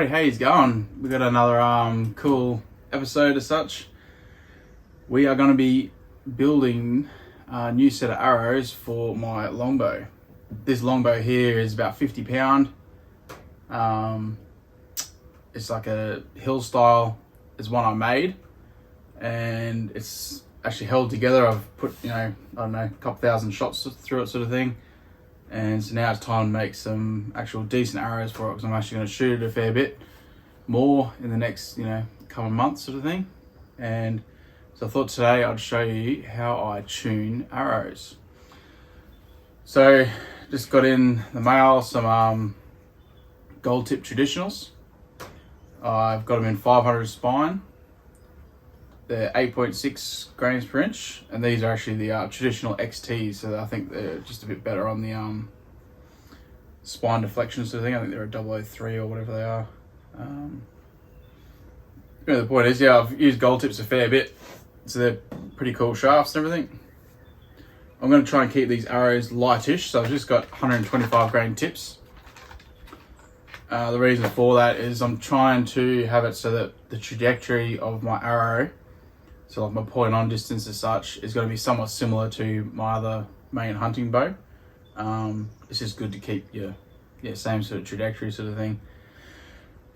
how you going? We got another cool episode as such. We are going to be building a new set of arrows for my longbow. This longbow here is about 50 pound. It's like a hill style. It's one I made, and it's actually held together. I've put, I don't know, a couple thousand shots through it, sort of thing. And so now it's time to make some actual decent arrows for it, because I'm actually going to shoot it a fair bit more in the next, couple months, sort of thing. And so I thought today I'd show you how I tune arrows. So just got in the mail some gold tip traditionals. I've got them in 500 spine. They're 8.6 grains per inch, and these are actually the traditional XTs, so I think they're just a bit better on the spine deflection sort of thing. I think they're a 003 or whatever they are. The point is, I've used gold tips a fair bit, so they're pretty cool shafts and everything. I'm going to try and keep these arrows lightish, so I've just got 125 grain tips. The reason for that is I'm trying to have it so that the trajectory of my arrow, so like my point on distance as such, is going to be somewhat similar to my other main hunting bow. It's just good to keep your same sort of trajectory sort of thing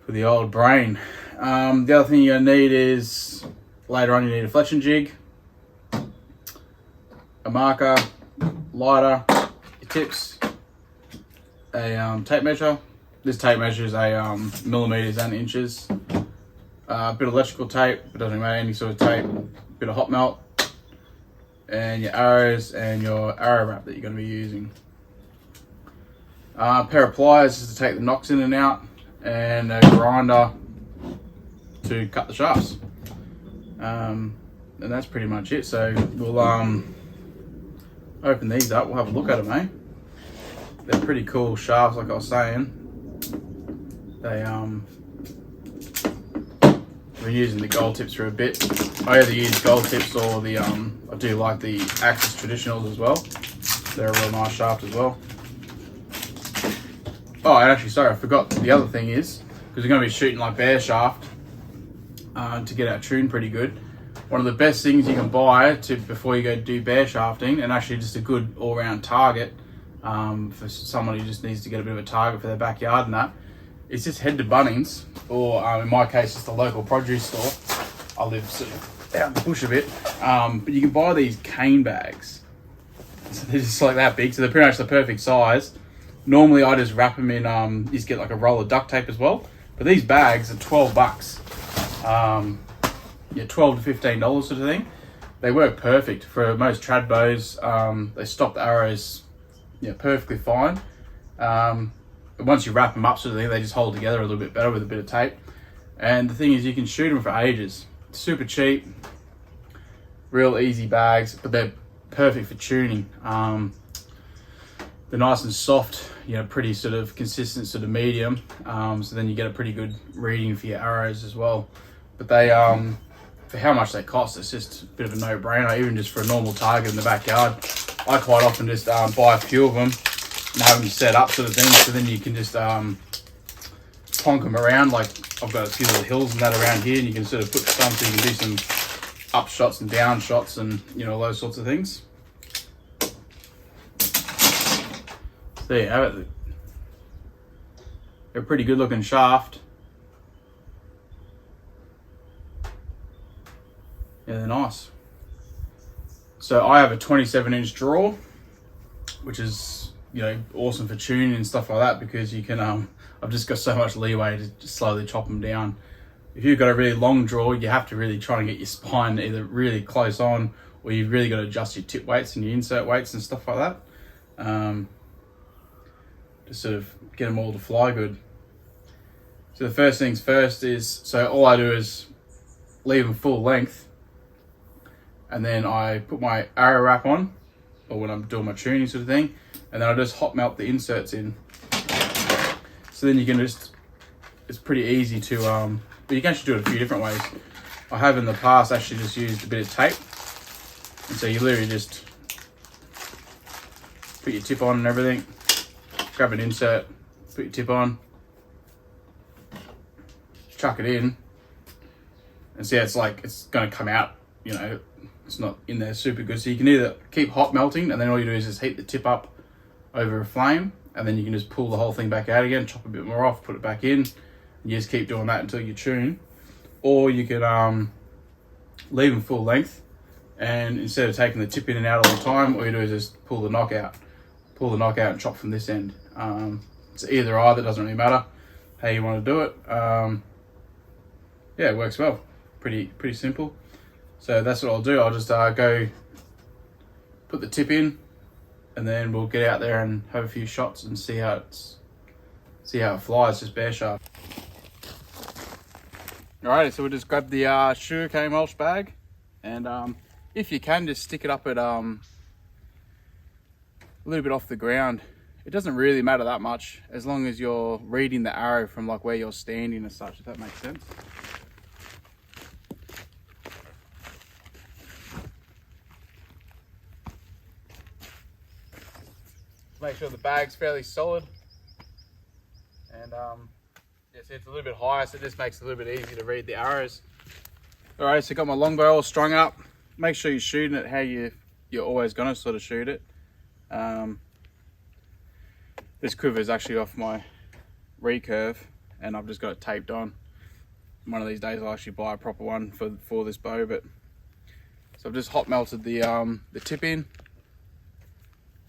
for the old brain. The other thing you're going to need is, later on you need a fletching jig, a marker, lighter, your tips, a tape measure. This tape measure is a millimeters and inches. A bit of electrical tape, it doesn't matter, any sort of tape, a bit of hot melt, and your arrows and your arrow wrap that you're going to be using. A pair of pliers just to take the nocks in and out, and a grinder to cut the shafts. And that's pretty much it. So we'll open these up, we'll have a look at them, eh? They're pretty cool shafts, like I was saying. They I've been using the gold tips for a bit. I either use gold tips or the I do like the Axis traditionals as well. They're a real nice shaft as well. Oh, and actually, sorry, I forgot. The other thing is, because we're going to be shooting like bareshaft to get our tune pretty good. One of the best things you can buy before you go do bareshafting, and actually just a good all-round target for someone who just needs to get a bit of a target for their backyard and that, is just head to Bunnings, or in my case, just a local produce store. I live sort of out in the bush a bit, but you can buy these cane bags. So they're just like that big, so they're pretty much the perfect size. Normally, I just wrap them in. You just get like a roll of duct tape as well. But these bags are $12. $12 to $15 sort of thing. They work perfect for most trad bows. They stop the arrows, perfectly fine. But once you wrap them up sort of thing, they just hold together a little bit better with a bit of tape. And the thing is, you can shoot them for ages. Super cheap, real easy bags, but they're perfect for tuning. They're nice and soft, pretty sort of consistent, sort of medium. So then you get a pretty good reading for your arrows as well. But they, for how much they cost, it's just a bit of a no-brainer. Even just for a normal target in the backyard, I quite often just buy a few of them and have them set up, sort of thing. So then you can just plonk them around. Like I've got a few little hills and that around here, and you can sort of put some, so you can do some up shots and down shots, and those sorts of things. So there you have it. They're a pretty good looking shaft. Yeah, they're nice. So I have a 27-inch draw, which is awesome for tuning and stuff like that, because you can I've just got so much leeway to just slowly chop them down. If you've got a really long draw, you have to really try and get your spine either really close on, or you've really got to adjust your tip weights and your insert weights and stuff like that, to sort of get them all to fly good. So the first things first is, so all I do is leave them full length, and then I put my arrow wrap on, or when I'm doing my tuning sort of thing, and then I just hot melt the inserts in. So then you can just, it's pretty easy to, but you can actually do it a few different ways. I have in the past actually just used a bit of tape, and so you literally just put your tip on and everything, grab an insert, put your tip on, chuck it in, and see, it's like it's going to come out, you know, it's not in there super good. So you can either keep hot melting, and then all you do is just heat the tip up over a flame, and then you can just pull the whole thing back out again, chop a bit more off, put it back in, and you just keep doing that until you tune. Or you could leave them full length, and instead of taking the tip in and out all the time, all you do is just pull the knock out and chop from this end. It's either or, that doesn't really matter how you want to do it. Yeah, it works well. Pretty simple. So that's what I'll do. I'll just go put the tip in, and then we'll get out there and have a few shots and see how it flies, just bare shaft. Alrighty, so we'll just grab the sugarcane mulch bag, and if you can, just stick it up at a little bit off the ground. It doesn't really matter that much, as long as you're reading the arrow from like where you're standing and such, if that makes sense. Make sure the bag's fairly solid, and yeah, see, it's a little bit higher, so it just makes it a little bit easier to read the arrows. All right, so got my longbow all strung up. Make sure you're shooting it how you're always gonna sort of shoot it. This quiver is actually off my recurve, and I've just got it taped on. One of these days I'll actually buy a proper one for this bow. But so I've just hot melted the tip in.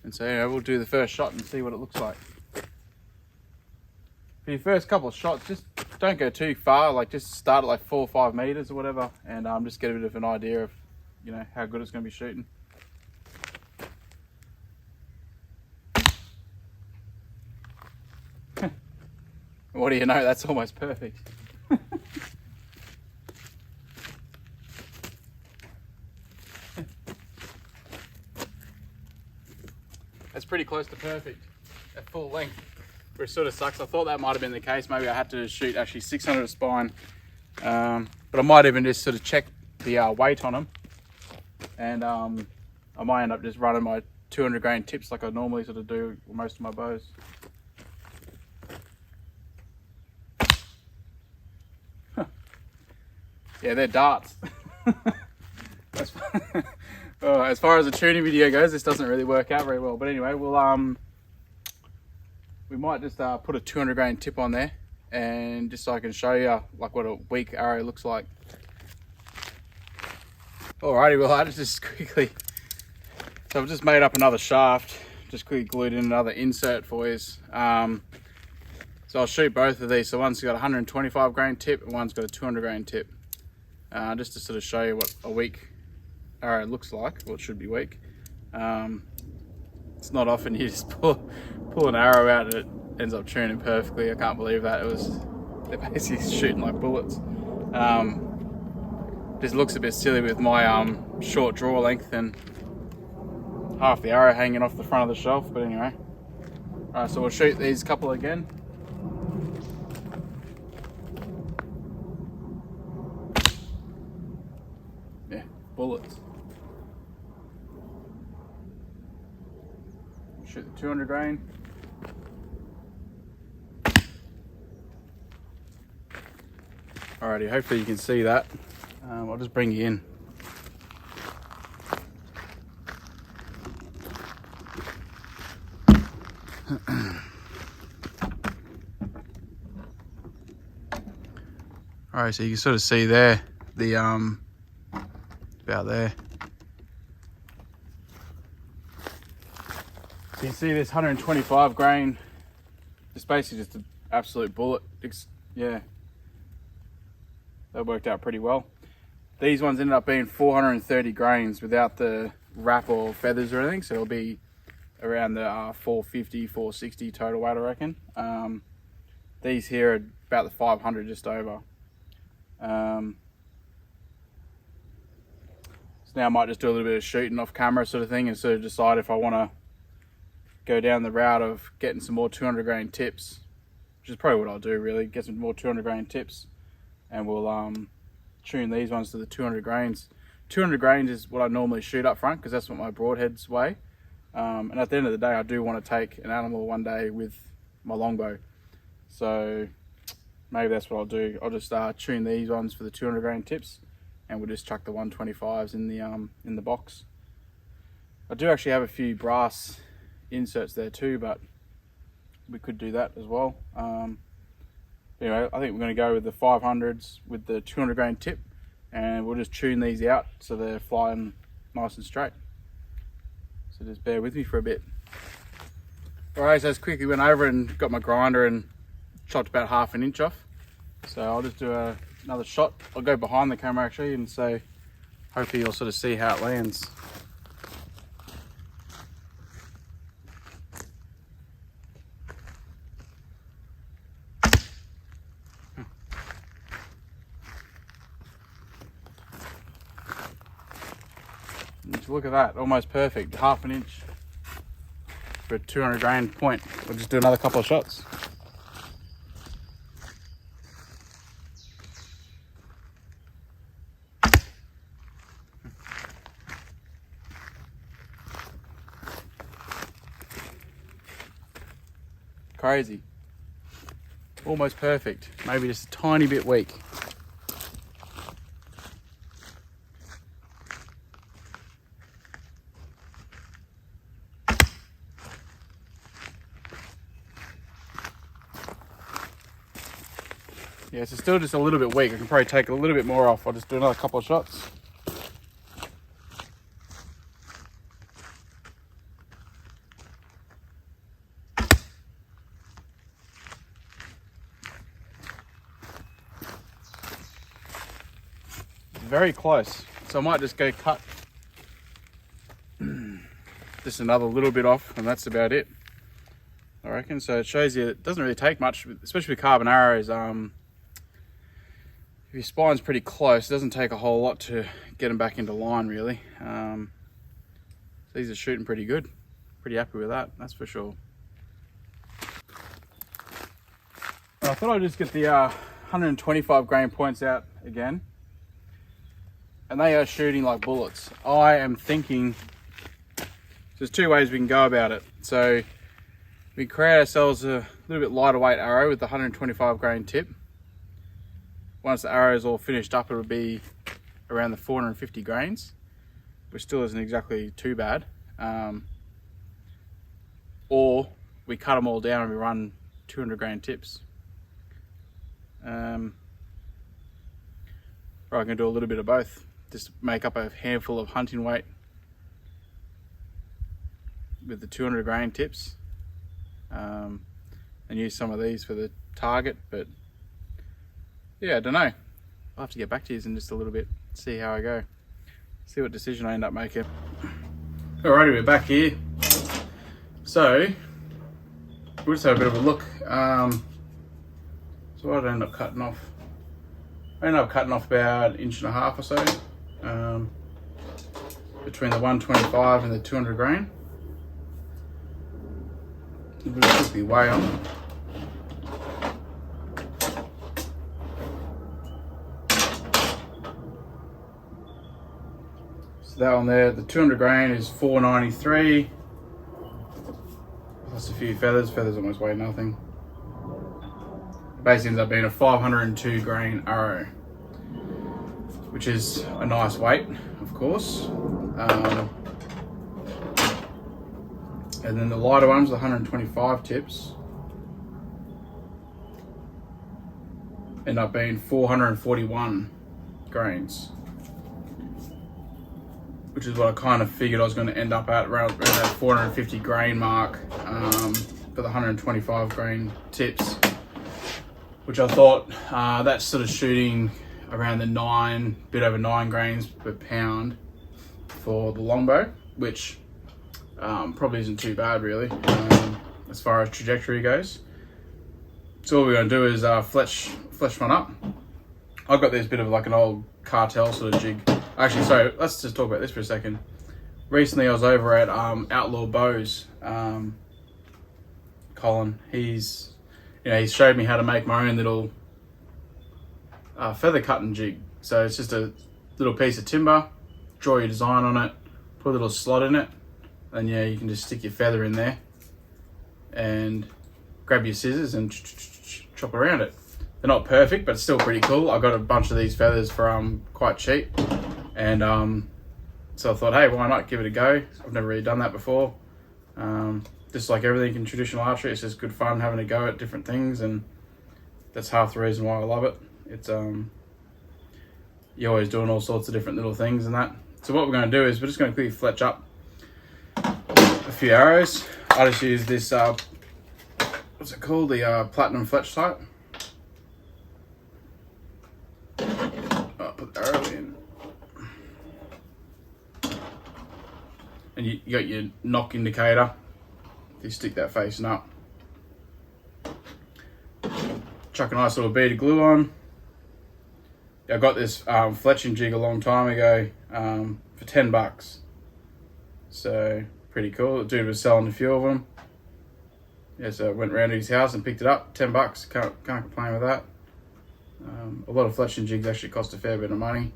And so, you know, we'll do the first shot and see what it looks like. For your first couple of shots, just don't go too far. Like, just start at like 4 or 5 meters or whatever, and just get a bit of an idea of, you know, how good it's going to be shooting. What do you know? That's almost perfect. That's pretty close to perfect at full length, which sort of sucks. I thought that might have been the case. Maybe I had to shoot actually 600 spine, but I might even just sort of check the weight on them, and I might end up just running my 200 grain tips like I normally sort of do with most of my bows. Yeah, they're darts. As far as the tuning video goes, this doesn't really work out very well. But anyway, we'll we might just put a 200 grain tip on there, and just so I can show you like what a weak arrow looks like. Alrighty, well, I just quickly, so I've just made up another shaft, just quickly glued in another insert for you. So I'll shoot both of these. So one's got a 125 grain tip and one's got a 200 grain tip, just to sort of show you what a weak arrow looks like. Well, it should be weak. It's not often you just pull an arrow out and it ends up tuning perfectly. I can't believe that. They're basically shooting like bullets. Just looks a bit silly with my short draw length and half the arrow hanging off the front of the shelf, but anyway. Alright, so we'll shoot these couple again. Yeah, bullets. Shoot the 200 grain. Alrighty, hopefully you can see that. I'll just bring you in. Alright, so you can sort of see there, the about there. So you see this 125 grain, it's basically just an absolute bullet. Yeah, that worked out pretty well. These ones ended up being 430 grains without the wrap or feathers or anything, so it'll be around the 450, 460 total weight, I reckon. These here are about the 500, just over. So now I might just do a little bit of shooting off camera sort of thing, and sort of decide if I want to go down the route of getting some more 200 grain tips, which is probably what I'll do really, get some more 200 grain tips, and we'll tune these ones to the 200 grains. 200 grains is what I normally shoot up front, because that's what my broadheads weigh. And at the end of the day, I do want to take an animal one day with my longbow. So maybe that's what I'll do. I'll just tune these ones for the 200 grain tips, and we'll just chuck the 125s in the box. I do actually have a few brass inserts there too, but we could do that as well. Anyway, I think we're going to go with the 500s with the 200 grain tip, and we'll just tune these out so they're flying nice and straight. So just bear with me for a bit. Alright, so I just quickly went over and got my grinder and chopped about 1/2 inch off. So I'll just do another shot. I'll go behind the camera actually, and so hopefully you'll sort of see how it lands. Look at that, almost perfect, 1/2 inch for a 200 grain point. We'll just do another couple of shots. Crazy, almost perfect, maybe just a tiny bit weak. Yeah, it's still just a little bit weak. I can probably take a little bit more off. I'll just do another couple of shots. Very close. So I might just go cut just another little bit off, and that's about it, I reckon. So it shows you it doesn't really take much, especially with carbon arrows. If your spine's pretty close, it doesn't take a whole lot to get them back into line, really. These are shooting pretty good. Pretty happy with that, that's for sure. I thought I'd just get the 125 grain points out again. And they are shooting like bullets. I am thinking there's 2 ways we can go about it. So we create ourselves a little bit lighter weight arrow with the 125 grain tip. Once the arrow is all finished up, it'll be around the 450 grains, which still isn't exactly too bad. Or we cut them all down and we run 200 grain tips. Or I can do a little bit of both, just make up a handful of hunting weight with the 200 grain tips, and use some of these for the target. But yeah, I don't know. I'll have to get back to you in just a little bit, see how I go, see what decision I end up making. Alrighty, we're back here. So we'll just have a bit of a look. So what did I end up cutting off? I ended up cutting off about 1.5 inches or so between the 125 and the 200 grain. We'll just quickly weigh on. So that one there, the 200 grain is 493. Plus a few feathers. Feathers almost weigh nothing. Basically ends up being a 502 grain arrow, which is a nice weight, of course. And then the lighter ones, the 125 tips, end up being 441 grains, which is what I kind of figured I was going to end up at, around that 450 grain mark for the 125 grain tips, which I thought that's sort of shooting around the bit over 9 grains per pound for the longbow, which probably isn't too bad really, as far as trajectory goes. So all we're going to do is fletch one up. I've got this bit of like an old cartel sort of jig. Actually, sorry, let's just talk about this for a second. Recently I was over at Outlaw Bows. Colin, he showed me how to make my own little feather cutting jig. So it's just a little piece of timber, draw your design on it, put a little slot in it, and yeah, you can just stick your feather in there and grab your scissors and chop around it. They're not perfect, but it's still pretty cool. I got a bunch of these feathers for quite cheap, and so I thought, hey, why not give it a go? I've never really done that before. Just like everything in traditional archery, it's just good fun having a go at different things, and that's half the reason why I love it. It's you're always doing all sorts of different little things and that. So what we're going to do is we're just going to quickly fletch up a few arrows. I just use this what's it called, the platinum fletch type. I'll put the arrow in, and you got your knock indicator. You stick that facing up. Chuck a nice little bead of glue on. I got this fletching jig a long time ago for $10. So pretty cool. The dude was selling a few of them. Yeah, so I went round to his house and picked it up. $10. Can't complain with that. A lot of fletching jigs actually cost a fair bit of money.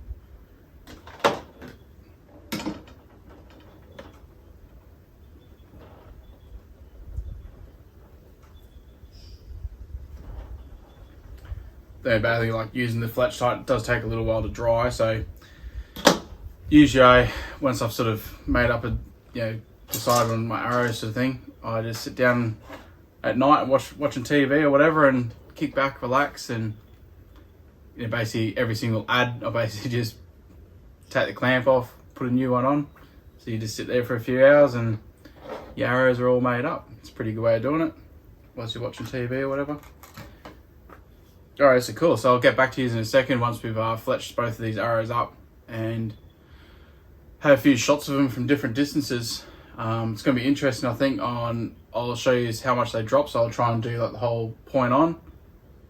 They're badly like using the fletch type. It does take a little while to dry, so usually once I've sort of made up decided on my arrows sort of thing, I just sit down at night and watching TV or whatever and kick back, relax, and basically every single ad I basically just take the clamp off, put a new one on. So you just sit there for a few hours and your arrows are all made up. It's a pretty good way of doing it whilst you're watching TV or whatever. Alright, so cool. So I'll get back to you in a second once we've fletched both of these arrows up and had a few shots of them from different distances. It's going to be interesting, I think. I'll show you how much they drop. So I'll try and do like the whole point on,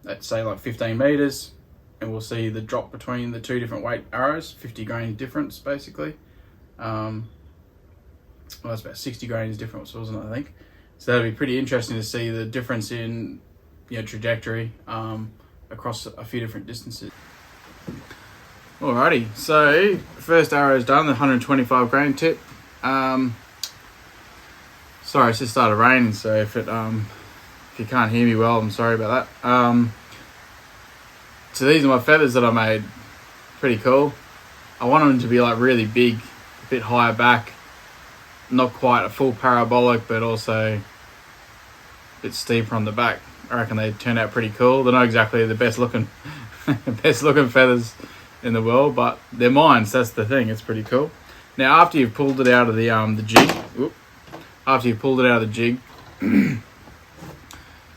let's say like 15 meters, and we'll see the drop between the two different weight arrows, 50 grain difference basically. Well, that's about 60 grains difference, wasn't it, I think? So that'll be pretty interesting to see the difference in trajectory across a few different distances. Alrighty, so first arrow is done, the 125 grain tip. Sorry, it's just started raining, so if you can't hear me well, I'm sorry about that. So these are my feathers that I made. Pretty cool. I want them to be like really big, a bit higher back, not quite a full parabolic, but also a bit steeper on the back. I reckon they turned out pretty cool. They're not exactly the best looking feathers in the world, but they're mine, so that's the thing. It's pretty cool. Now, after you've pulled it out of the jig,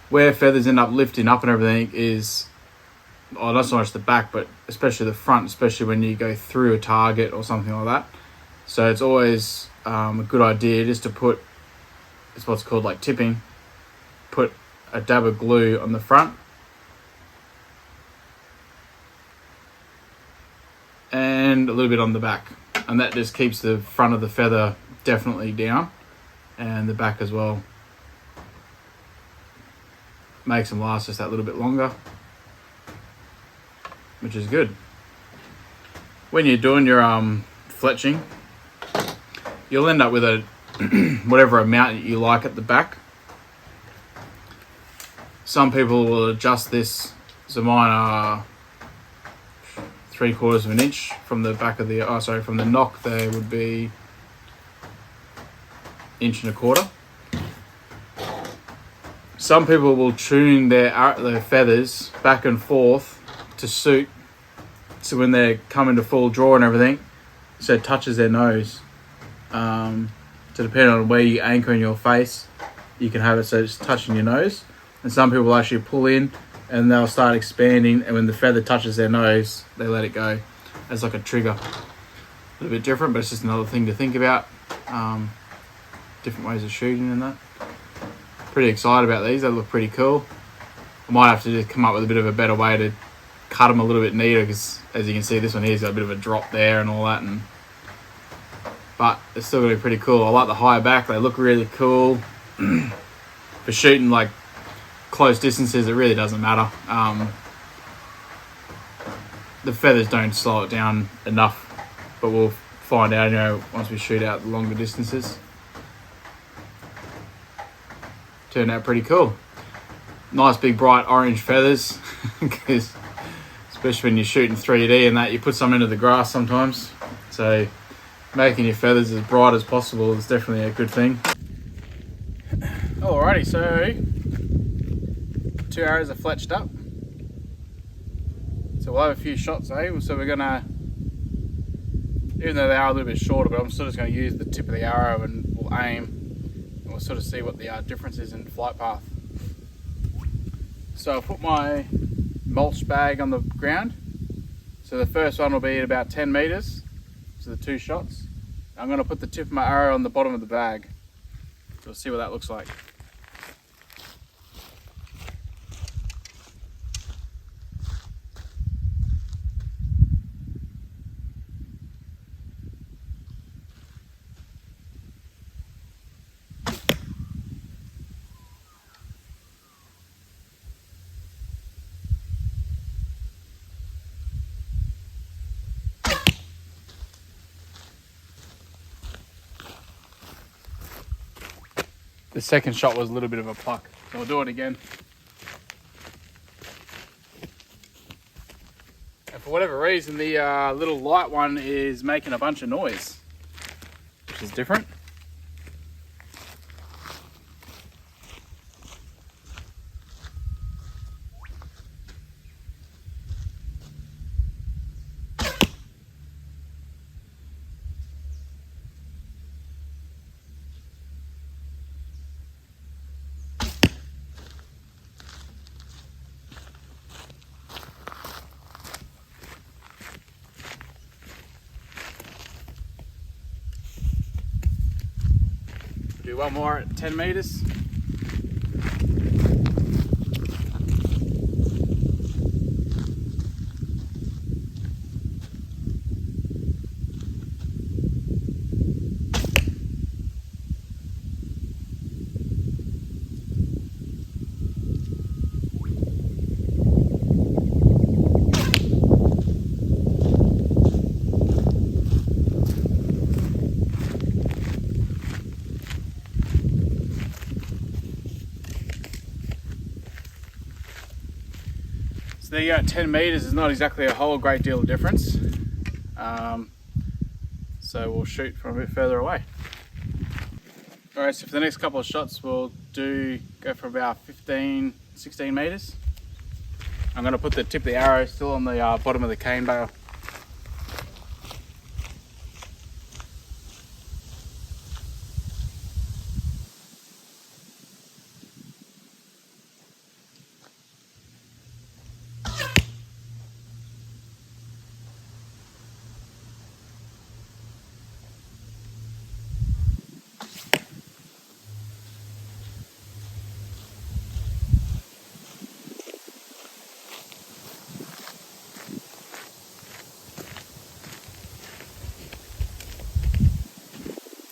where feathers end up lifting up and everything is, not so much the back, but especially the front, especially when you go through a target or something like that. So it's always a good idea just to put, it's what's called like tipping, put a dab of glue on the front and a little bit on the back, and that just keeps the front of the feather definitely down, and the back as well. Makes them last just that little bit longer, which is good. When you're doing your fletching, you'll end up with a whatever amount you like at the back. Some people will adjust this, so mine are 3/4 of an inch from the back of the, from the knock there would be 1.25 inches. Some people will tune their feathers back and forth to suit, so when they're coming to full draw and everything, so it touches their nose. So depending on where you anchor in your face, you can have it so it's touching your nose. And some people actually pull in and they'll start expanding, and when the feather touches their nose, they let it go as like a trigger. A little bit different, but it's just another thing to think about. Different ways of shooting and that. Pretty excited about these. They look pretty cool. I might have to just come up with a bit of a better way to cut them a little bit neater, because as you can see, this one here's got a bit of a drop there and all that, but it's still going to be pretty cool. I like the higher back. They look really cool. For shooting like close distances, it really doesn't matter. The feathers don't slow it down enough, but we'll find out, once we shoot out the longer distances. Turned out pretty cool. nice big bright orange feathers, because especially when you're shooting 3D and that, you put some into the grass sometimes. So making your feathers as bright as possible is definitely a good thing. Alrighty, so 2 arrows are fletched up. So we'll have a few shots, So we're gonna, even though they are a little bit shorter, but I'm still just gonna use the tip of the arrow and we'll aim and we'll sort of see what the difference is in flight path. So I'll put my mulch bag on the ground. So the first one will be at about 10 meters. So the 2 shots. I'm gonna put the tip of my arrow on the bottom of the bag. So we'll see what that looks like. The second shot was a little bit of a pluck, so I'll do it again. And for whatever reason, the little light one is making a bunch of noise, which is different. Do one more at 10 meters. There you go, at 10 meters is not exactly a whole great deal of difference. So we'll shoot from a bit further away. Alright, so for the next couple of shots we'll go for about 15, 16 meters. I'm going to put the tip of the arrow still on the bottom of the cane bale.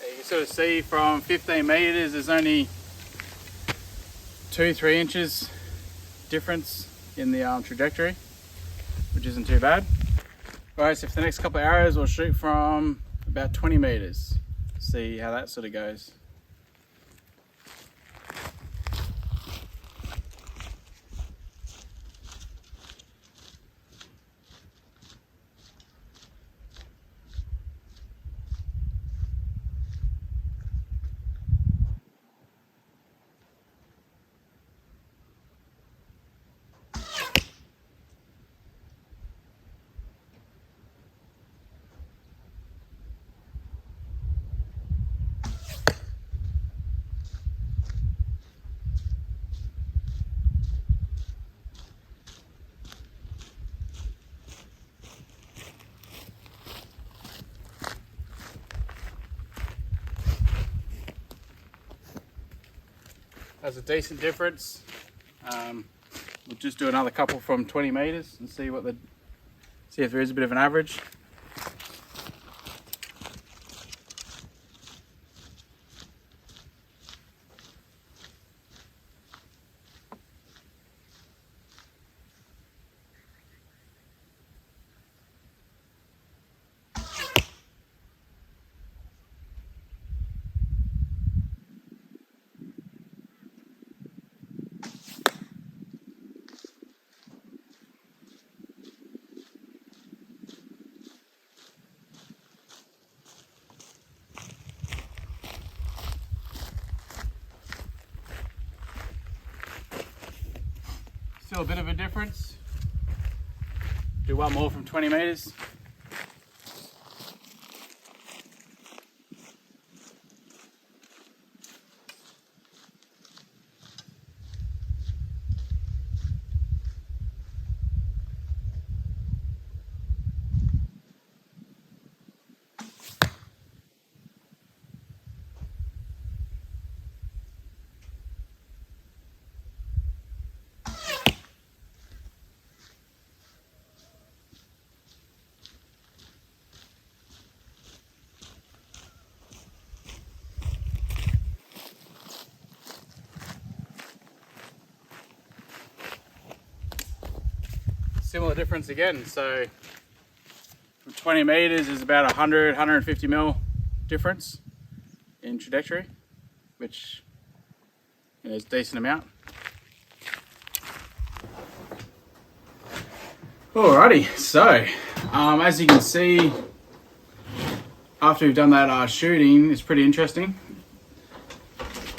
You can sort of see from 15 meters there's only 2-3 inches difference in the trajectory, which isn't too bad. Alright, so for the next couple of arrows we'll shoot from about 20 meters. See how that sort of goes. That's a decent difference. We'll just do another couple from 20 meters and see if there is a bit of an average. Still a bit of a difference. Do one more from 20 meters. Similar difference again, so from 20 meters is about 100, 150 mil difference in trajectory, which is a decent amount. Alrighty, so as you can see, after we've done that shooting, it's pretty interesting.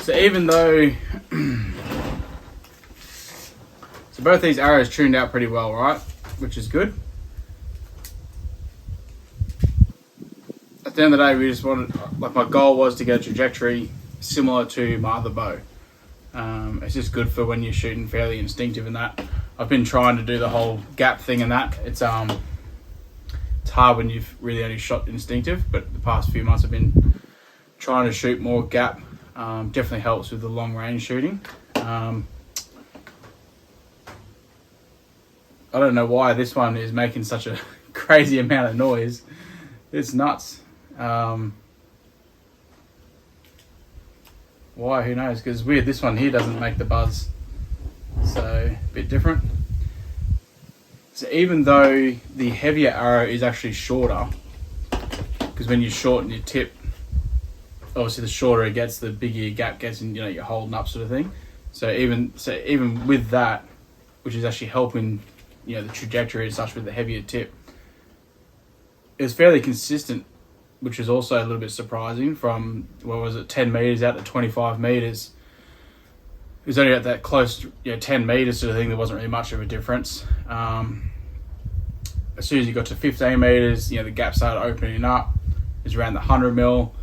So even though so both these arrows tuned out pretty well, right? Which is good. At the end of the day, we just wanted, like my goal was to get a trajectory similar to my other bow. It's just good for when you're shooting fairly instinctive and that. I've been trying to do the whole gap thing and that. It's hard when you've really only shot instinctive, but the past few months I've been trying to shoot more gap. Definitely helps with the long range shooting. I don't know why this one is making such a crazy amount of noise. It's nuts. Why? Who knows? Because it's weird. This one here doesn't make the buzz. So, a bit different. So even though the heavier arrow is actually shorter, because when you shorten your tip, obviously the shorter it gets, the bigger your gap gets, and you're holding up sort of thing. So even with that, which is actually helping the trajectory and such with the heavier tip, it's fairly consistent, which is also a little bit surprising. From 10 meters out to 25 meters, it was only at that close 10 meters sort of thing. There wasn't really much of a difference. As soon as you got to 15 meters, the gap started opening up. It was around the 100 mil,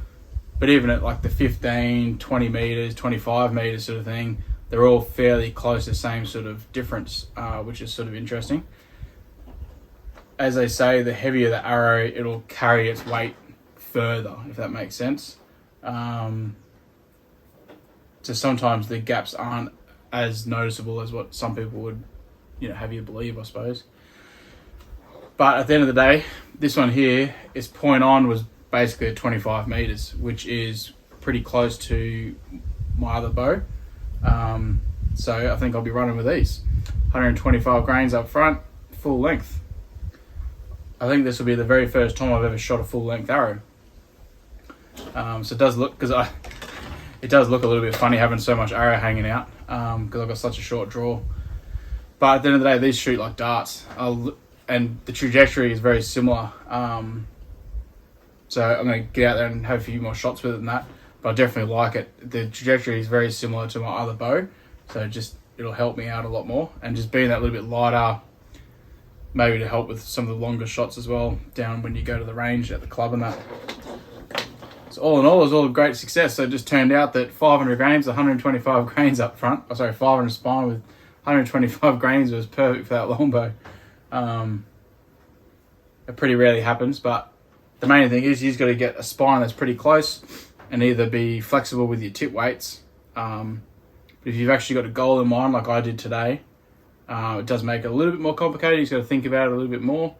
but even at like the 15, 20 meters, 25 meters sort of thing, they're all fairly close to the same sort of difference, which is sort of interesting. As they say, the heavier the arrow, it'll carry its weight further, if that makes sense. So sometimes the gaps aren't as noticeable as what some people would, have you believe, I suppose. But at the end of the day, this one here, its point on was basically at 25 meters, which is pretty close to my other bow. So I think I'll be running with these 125 grains up front, full length. I think this will be the very first time I've ever shot a full length arrow. So it does look, it does look a little bit funny having so much arrow hanging out, because I've got such a short draw. But at the end of the day, these shoot like darts, and the trajectory is very similar. So I'm going to get out there and have a few more shots with it than that. But I definitely like it. The trajectory is very similar to my other bow, so it'll help me out a lot more. And just being that little bit lighter, maybe to help with some of the longer shots as well, down when you go to the range at the club and that. So all in all, it was all a great success. So it just turned out that 500 grains, 125 grains up front, 500 spine with 125 grains was perfect for that longbow. It pretty rarely happens, but the main thing is you've got to get a spine that's pretty close and either be flexible with your tip weights. But if you've actually got a goal in mind, like I did today, it does make it a little bit more complicated. You've got to think about it a little bit more.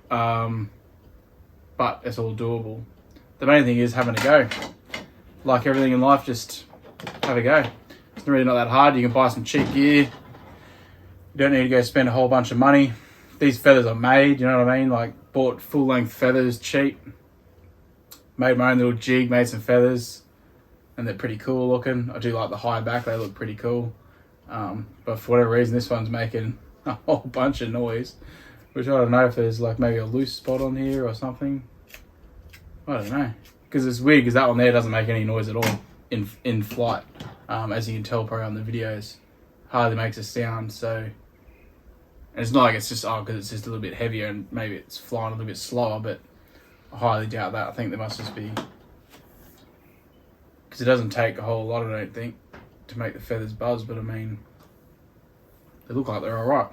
But it's all doable. The main thing is having a go. Like everything in life, just have a go. It's really not that hard. You can buy some cheap gear. You don't need to go spend a whole bunch of money. These feathers are made, you know what I mean? Like, bought full length feathers cheap. Made my own little jig, made some feathers, and they're pretty cool looking. I do like the high back, they look pretty cool. But for whatever reason, this one's making a whole bunch of noise, which I don't know if there's like maybe a loose spot on here or something. I don't know, because it's weird because that one there doesn't make any noise at all in flight. As you can tell probably on the videos, hardly makes a sound. So And it's not like it's just, because it's just a little bit heavier and maybe it's flying a little bit slower, but I highly doubt that. I think there must just be, because it doesn't take a whole lot, I don't think, to make the feathers buzz, but I mean, they look like they're alright.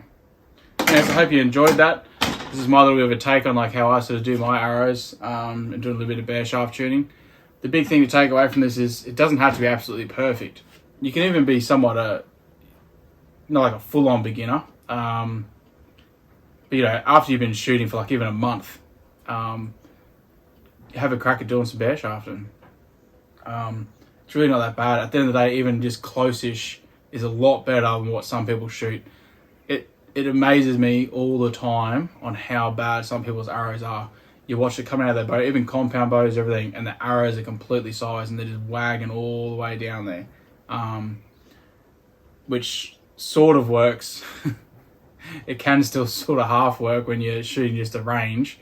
Yeah, so I hope you enjoyed that. This is my little bit of a take on like how I sort of do my arrows, and doing a little bit of bare shaft tuning. The big thing to take away from this is it doesn't have to be absolutely perfect. You can even be somewhat not like a full-on beginner, but you know, after you've been shooting for like even a month, have a crack at doing some bare shafting. It's really not that bad. At the end of the day, even just close-ish is a lot better than what some people shoot. It amazes me all the time on how bad some people's arrows are. You watch it coming out of their bow, even compound bows, everything, and the arrows are completely sized and they're just wagging all the way down there, which sort of works. It can still sort of half work when you're shooting just a range,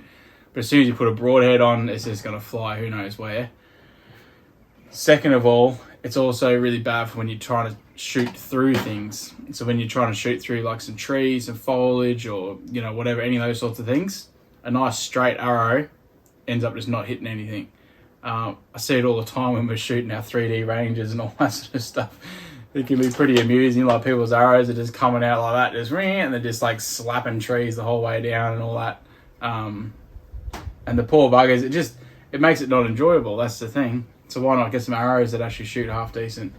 but as soon as you put a broadhead on, it's just going to fly who knows where. Second of all, it's also really bad for when you're trying to shoot through things. So when you're trying to shoot through like some trees and foliage or, you know, whatever, any of those sorts of things, a nice straight arrow ends up just not hitting anything. I see it all the time when we're shooting our 3D ranges and all that sort of stuff. It can be pretty amusing, like people's arrows are just coming out like that, just ring, and they're just like slapping trees the whole way down and all that. And the poor buggers, it makes it not enjoyable. That's the thing. So why not get some arrows that actually shoot half decent?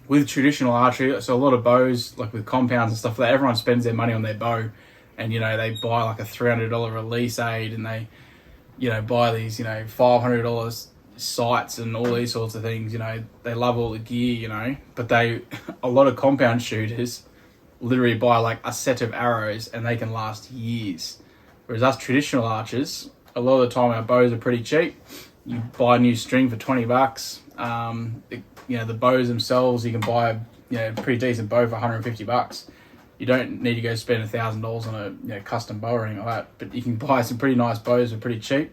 With traditional archery, so a lot of bows, like with compounds and stuff like that, everyone spends their money on their bow, and you know, they buy like a $300 release aid, and they, you know, buy these, you know, $500 sights and all these sorts of things. You know, they love all the gear, you know, but a lot of compound shooters literally buy like a set of arrows and they can last years. Whereas us traditional archers, a lot of the time our bows are pretty cheap. You buy a new string for $20. You know, the bows themselves, you can buy a pretty decent bow for $150. You don't need to go spend $1,000 on a custom bow or anything like that, but you can buy some pretty nice bows for pretty cheap.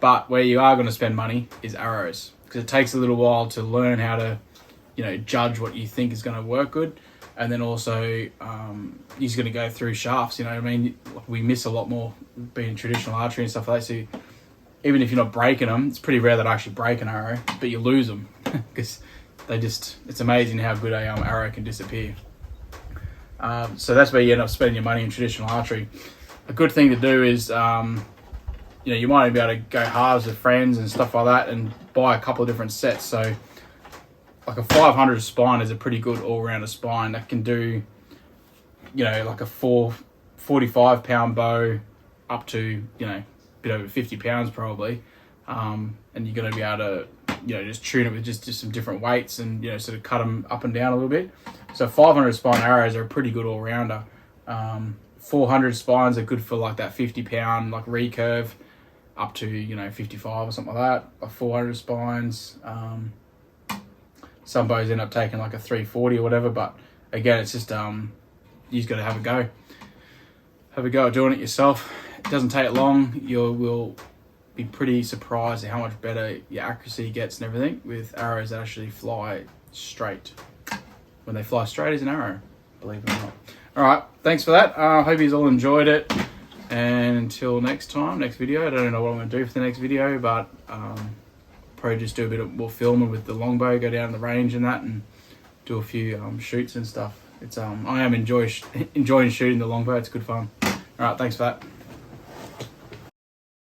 But where you are going to spend money is arrows, because it takes a little while to learn how to, you know, judge what you think is going to work good, and then also you're just going to go through shafts. You know what I mean? We miss a lot more being traditional archery and stuff like that. So even if you're not breaking them, it's pretty rare that I actually break an arrow, but you lose them because it's amazing how good a arrow can disappear. So that's where you end up spending your money in traditional archery. A good thing to do is, you know, you might be able to go halves with friends and stuff like that and buy a couple of different sets. So like a 500 spine is a pretty good all-rounder spine that can do, you know, like a 45-pound bow up to, you know, a bit over 50 pounds probably. And you're going to be able to, you know, just tune it with just some different weights and, you know, sort of cut them up and down a little bit. So 500 spine arrows are a pretty good all-rounder. 400 spines are good for like that 50-pound like recurve up to, you know, 55 or something like that. Like 400 spines. Some bows end up taking like a 340 or whatever, but again, it's just you just got to have a go. Have a go at doing it yourself. It doesn't take long. You will be pretty surprised at how much better your accuracy gets and everything with arrows that actually fly straight. When they fly straight as an arrow, believe it or not. All right, thanks for that. I hope you all enjoyed it. And until next time, next video, I don't know what I'm going to do for the next video, but probably just do a bit of more filming with the longbow, go down the range and that, and do a few shoots and stuff. It's I am enjoying shooting the longbow. It's good fun. All right, thanks for that.